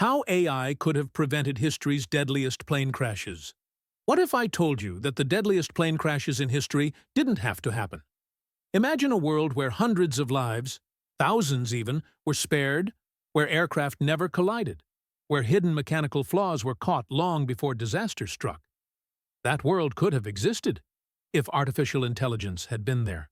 How AI could have prevented history's deadliest plane crashes. What if I told you that the deadliest plane crashes in history didn't have to happen? Imagine a world where hundreds of lives, thousands even, were spared, where aircraft never collided, where hidden mechanical flaws were caught long before disaster struck. That world could have existed if artificial intelligence had been there.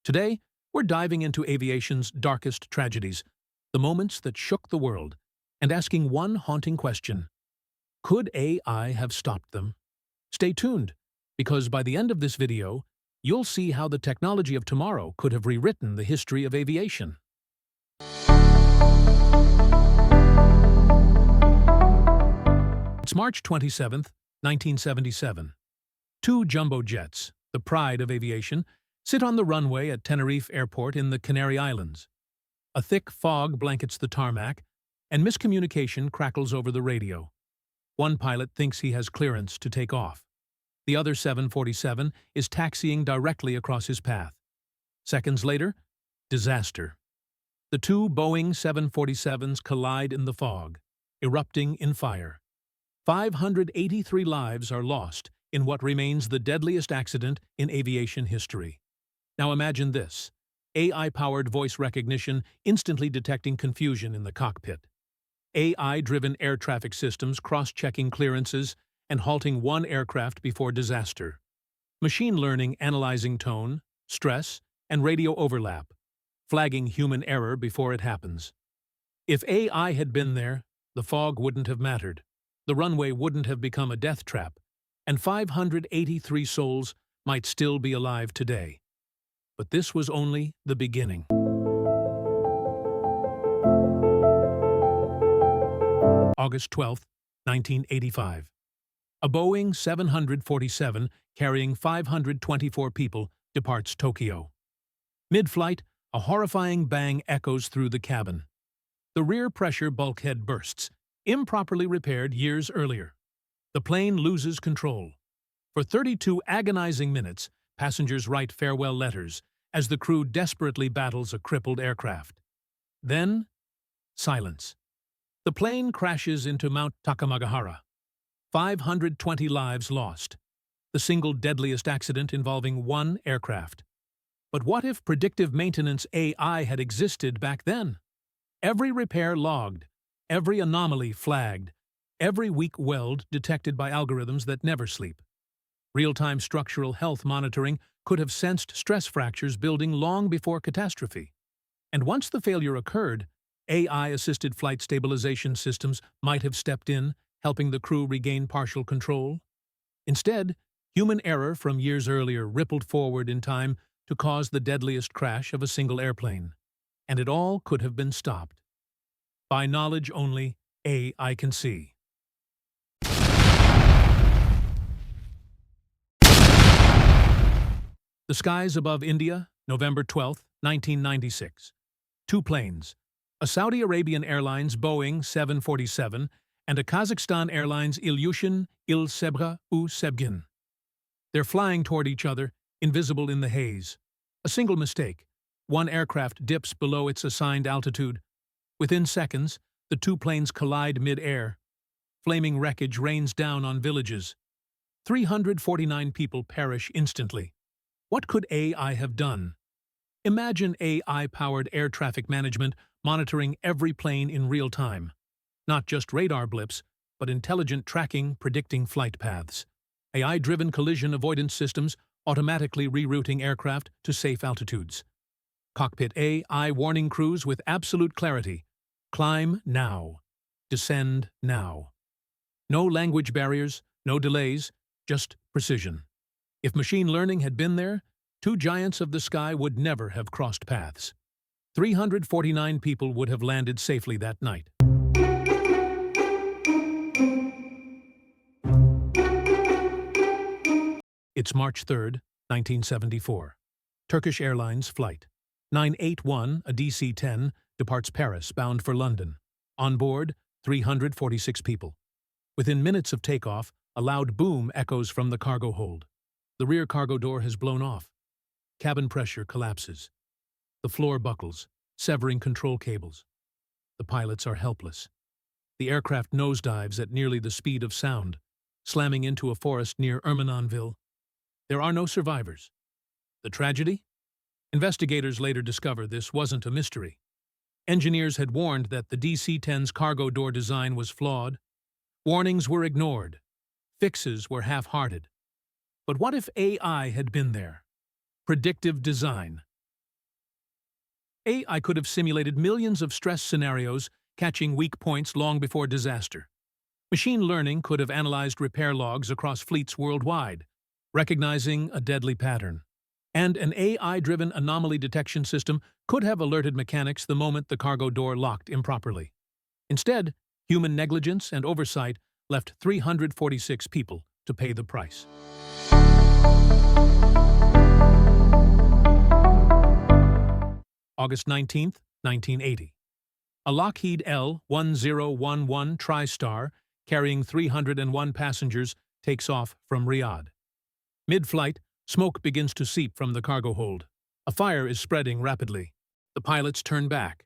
Today, we're diving into aviation's darkest tragedies, the moments that shook the world, and asking one haunting question: could AI have stopped them? Stay tuned, because by the end of this video, you'll see how the technology of tomorrow could have rewritten the history of aviation. It's March 27, 1977. Two jumbo jets, the pride of aviation, sit on the runway at Tenerife Airport in the Canary Islands. A thick fog blankets the tarmac, and miscommunication crackles over the radio. One pilot thinks he has clearance to take off. The other 747 is taxiing directly across his path. Seconds later, disaster. The two Boeing 747s collide in the fog, erupting in fire. 583 lives are lost in what remains the deadliest accident in aviation history. Now imagine this: AI-powered voice recognition instantly detecting confusion in the cockpit. AI-driven air traffic systems cross-checking clearances and halting one aircraft before disaster. Machine learning analyzing tone, stress, and radio overlap, flagging human error before it happens. If AI had been there, the fog wouldn't have mattered, the runway wouldn't have become a death trap, and 583 souls might still be alive today. But this was only the beginning. August 12, 1985. A Boeing 747 carrying 524 people departs Tokyo. Mid-flight, a horrifying bang echoes through the cabin. The rear pressure bulkhead bursts, improperly repaired years earlier. The plane loses control. For 32 agonizing minutes, passengers write farewell letters as the crew desperately battles a crippled aircraft. Then, silence. The plane crashes into Mount Takamagahara. 520 lives lost. The single deadliest accident involving one aircraft. But what if predictive maintenance AI had existed back then? Every repair logged, every anomaly flagged, every weak weld detected by algorithms that never sleep. Real-time structural health monitoring could have sensed stress fractures building long before catastrophe. And once the failure occurred, AI-assisted flight stabilization systems might have stepped in, helping the crew regain partial control. Instead, human error from years earlier rippled forward in time to cause the deadliest crash of a single airplane. And it all could have been stopped. By knowledge only, AI can see. The skies above India, November 12, 1996. Two planes, a Saudi Arabian Airlines Boeing 747 and a Kazakhstan Airlines Ilyushin Il-Sebra U-Sebgin. They're flying toward each other, invisible in the haze. A single mistake. One aircraft dips below its assigned altitude. Within seconds, the two planes collide mid-air. Flaming wreckage rains down on villages. 349 people perish instantly. What could AI have done? Imagine AI-powered air traffic management monitoring every plane in real time. Not just radar blips, but intelligent tracking predicting flight paths. AI-driven collision avoidance systems automatically rerouting aircraft to safe altitudes. Cockpit AI warning crews with absolute clarity. Climb now. Descend now. No language barriers, no delays, just precision. If machine learning had been there, two giants of the sky would never have crossed paths. 349 people would have landed safely that night. It's March 3, 1974. Turkish Airlines flight 981, a DC-10, departs Paris, bound for London. On board, 346 people. Within minutes of takeoff, a loud boom echoes from the cargo hold. The rear cargo door has blown off. Cabin pressure collapses. The floor buckles, severing control cables. The pilots are helpless. The aircraft nosedives at nearly the speed of sound, slamming into a forest near Ermenonville. There are no survivors. The tragedy? Investigators later discover this wasn't a mystery. Engineers had warned that the DC-10's cargo door design was flawed. Warnings were ignored. Fixes were half-hearted. But what if AI had been there? Predictive design. AI could have simulated millions of stress scenarios, catching weak points long before disaster. Machine learning could have analyzed repair logs across fleets worldwide, recognizing a deadly pattern. And an AI-driven anomaly detection system could have alerted mechanics the moment the cargo door locked improperly. Instead, human negligence and oversight left 346 people to pay the price. August 19, 1980. A Lockheed L-1011 TriStar carrying 301 passengers takes off from Riyadh. Mid-flight, smoke begins to seep from the cargo hold. A fire is spreading rapidly. The pilots turn back.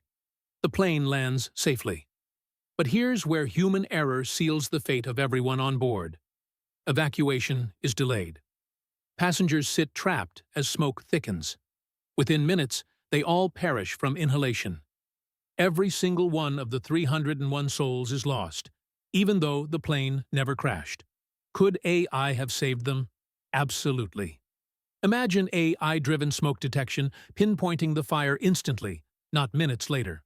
The plane lands safely. But here's where human error seals the fate of everyone on board. Evacuation is delayed. Passengers sit trapped as smoke thickens. Within minutes, they all perish from inhalation. Every single one of the 301 souls is lost, even though the plane never crashed. Could AI have saved them? Absolutely. Imagine AI-driven smoke detection pinpointing the fire instantly, not minutes later.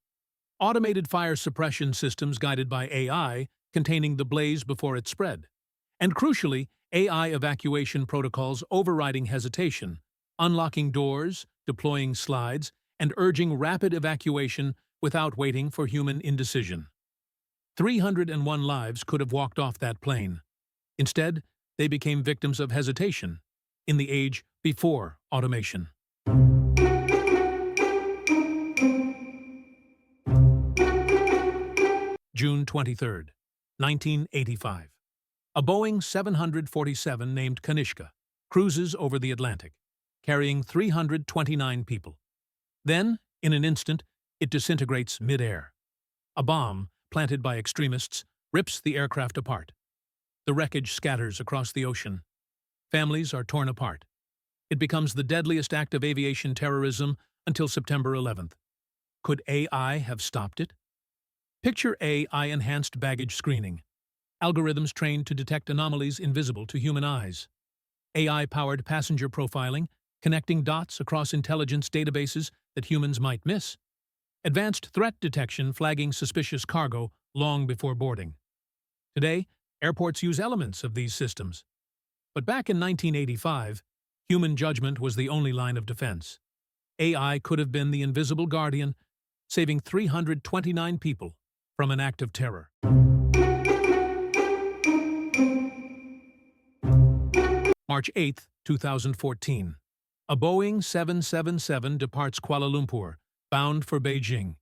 Automated fire suppression systems guided by AI, containing the blaze before it spread. And crucially, AI evacuation protocols overriding hesitation, unlocking doors, deploying slides, and urging rapid evacuation without waiting for human indecision. 301 lives could have walked off that plane. Instead, they became victims of hesitation in the age before automation. June 23, 1985. A Boeing 747 named Kanishka cruises over the Atlantic, carrying 329 people. Then, in an instant, it disintegrates mid-air. A bomb, planted by extremists, rips the aircraft apart. The wreckage scatters across the ocean. Families are torn apart. It becomes the deadliest act of aviation terrorism until September 11th. Could AI have stopped it? Picture AI-enhanced baggage screening. Algorithms trained to detect anomalies invisible to human eyes. AI-powered passenger profiling, connecting dots across intelligence databases that humans might miss. Advanced threat detection flagging suspicious cargo long before boarding. Today, airports use elements of these systems. But back in 1985, human judgment was the only line of defense. AI could have been the invisible guardian, saving 329 people from an act of terror. March 8, 2014. A Boeing 777 departs Kuala Lumpur, bound for Beijing.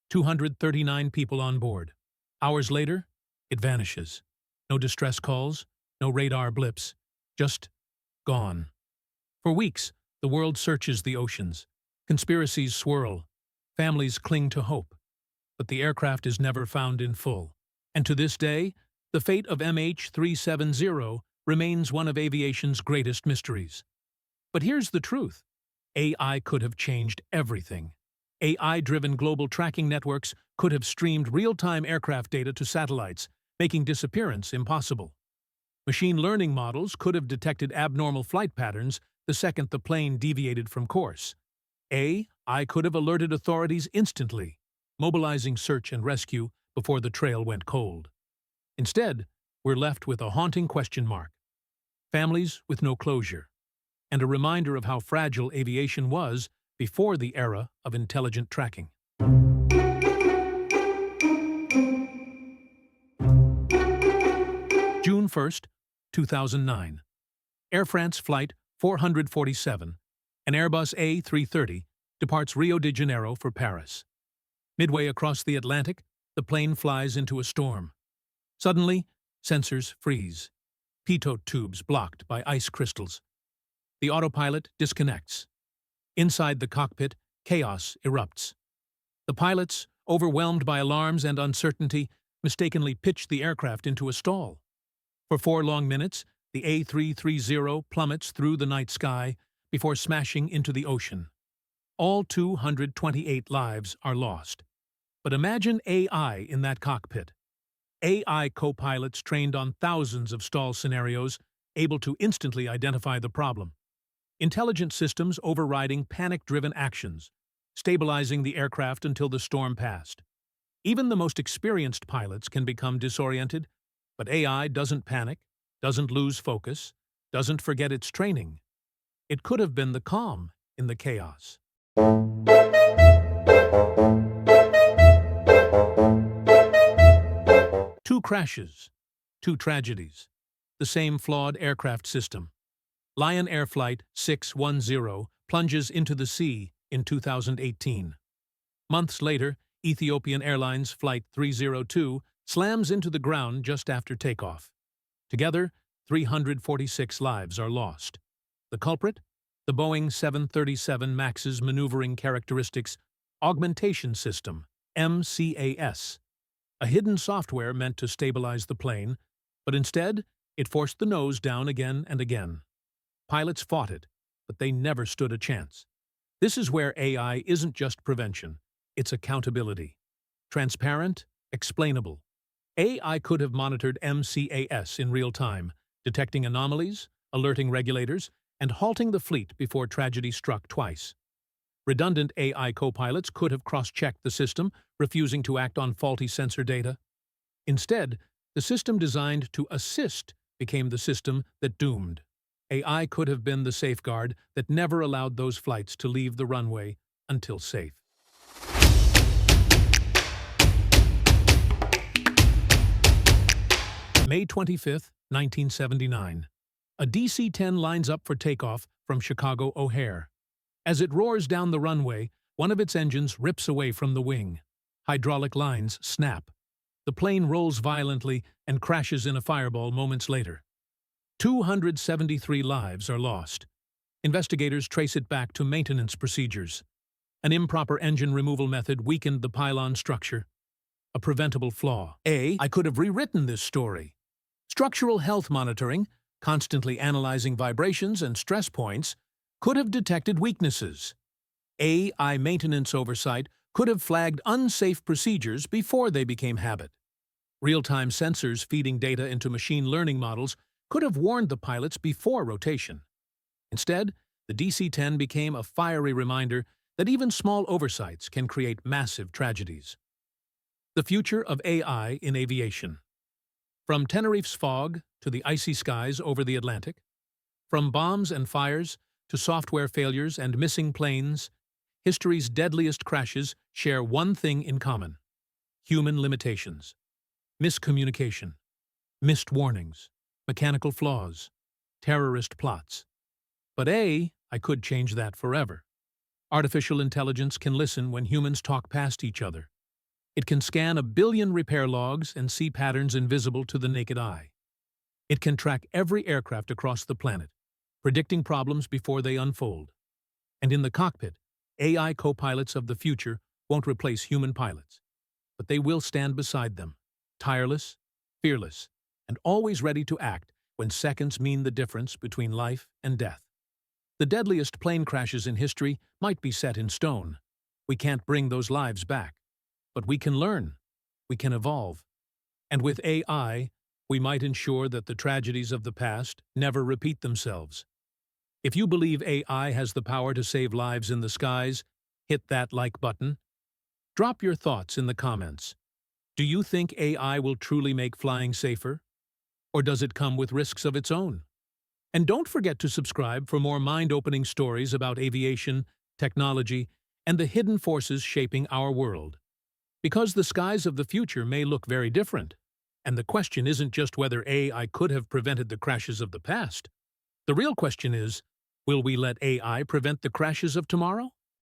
239 people on board. Hours later, it vanishes. No distress calls, no radar blips, just gone. For weeks, the world searches the oceans. Conspiracies swirl. Families cling to hope. But the aircraft is never found in full. And to this day, the fate of MH370 remains one of aviation's greatest mysteries. But here's the truth. AI could have changed everything. AI-driven global tracking networks could have streamed real-time aircraft data to satellites, making disappearance impossible. Machine learning models could have detected abnormal flight patterns the second the plane deviated from course. AI could have alerted authorities instantly, mobilizing search and rescue before the trail went cold. Instead, we're left with a haunting question mark. Families with no closure, and a reminder of how fragile aviation was before the era of intelligent tracking. June 1, 2009. Air France Flight 447, an Airbus A330, departs Rio de Janeiro for Paris. Midway across the Atlantic, the plane flies into a storm. Suddenly, sensors freeze. Pitot tubes blocked by ice crystals. The autopilot disconnects. Inside the cockpit, chaos erupts. The pilots, overwhelmed by alarms and uncertainty, mistakenly pitched the aircraft into a stall. For 4 long minutes, the A330 plummets through the night sky before smashing into the ocean. All 228 lives are lost. But imagine AI in that cockpit. AI co-pilots trained on thousands of stall scenarios, able to instantly identify the problem. Intelligent systems overriding panic-driven actions, stabilizing the aircraft until the storm passed. Even the most experienced pilots can become disoriented, but AI doesn't panic, doesn't lose focus, doesn't forget its training. It could have been the calm in the chaos. Two crashes, two tragedies, the same flawed aircraft system. Lion Air Flight 610 plunges into the sea in 2018. Months later, Ethiopian Airlines Flight 302 slams into the ground just after takeoff. Together, 346 lives are lost. The culprit? The Boeing 737 MAX's Maneuvering Characteristics Augmentation System, MCAS. A hidden software meant to stabilize the plane, but instead, it forced the nose down again and again. Pilots fought it, but they never stood a chance. This is where AI isn't just prevention, it's accountability. Transparent, explainable. AI could have monitored MCAS in real time, detecting anomalies, alerting regulators, and halting the fleet before tragedy struck twice. Redundant AI co-pilots could have cross-checked the system, refusing to act on faulty sensor data. Instead, the system designed to assist became the system that doomed. AI could have been the safeguard that never allowed those flights to leave the runway until safe. May 25, 1979. A DC-10 lines up for takeoff from Chicago O'Hare. As it roars down the runway, one of its engines rips away from the wing. Hydraulic lines snap. The plane rolls violently and crashes in a fireball moments later. 273 lives are lost. Investigators trace it back to maintenance procedures. An improper engine removal method weakened the pylon structure. A preventable flaw. I could have rewritten this story. Structural health monitoring, constantly analyzing vibrations and stress points, could have detected weaknesses. AI maintenance oversight could have flagged unsafe procedures before they became habit. Real-time sensors feeding data into machine learning models could have warned the pilots before rotation. Instead, the DC-10 became a fiery reminder that even small oversights can create massive tragedies. The future of AI in aviation. From Tenerife's fog to the icy skies over the Atlantic, from bombs and fires to software failures and missing planes, history's deadliest crashes share one thing in common: human limitations. Miscommunication, missed warnings, mechanical flaws, terrorist plots. But I could change that forever. Artificial intelligence can listen when humans talk past each other. It can scan 1 billion repair logs and see patterns invisible to the naked eye. It can track every aircraft across the planet, predicting problems before they unfold. And in the cockpit, AI co-pilots of the future won't replace human pilots, but they will stand beside them, tireless, fearless, and always ready to act when seconds mean the difference between life and death. The deadliest plane crashes in history might be set in stone. We can't bring those lives back. But we can learn. We can evolve. And with AI, we might ensure that the tragedies of the past never repeat themselves. If you believe AI has the power to save lives in the skies, hit that like button. Drop your thoughts in the comments. Do you think AI will truly make flying safer? Or does it come with risks of its own? And don't forget to subscribe for more mind-opening stories about aviation, technology, and the hidden forces shaping our world. Because the skies of the future may look very different. And the question isn't just whether AI could have prevented the crashes of the past. The real question is, will we let AI prevent the crashes of tomorrow?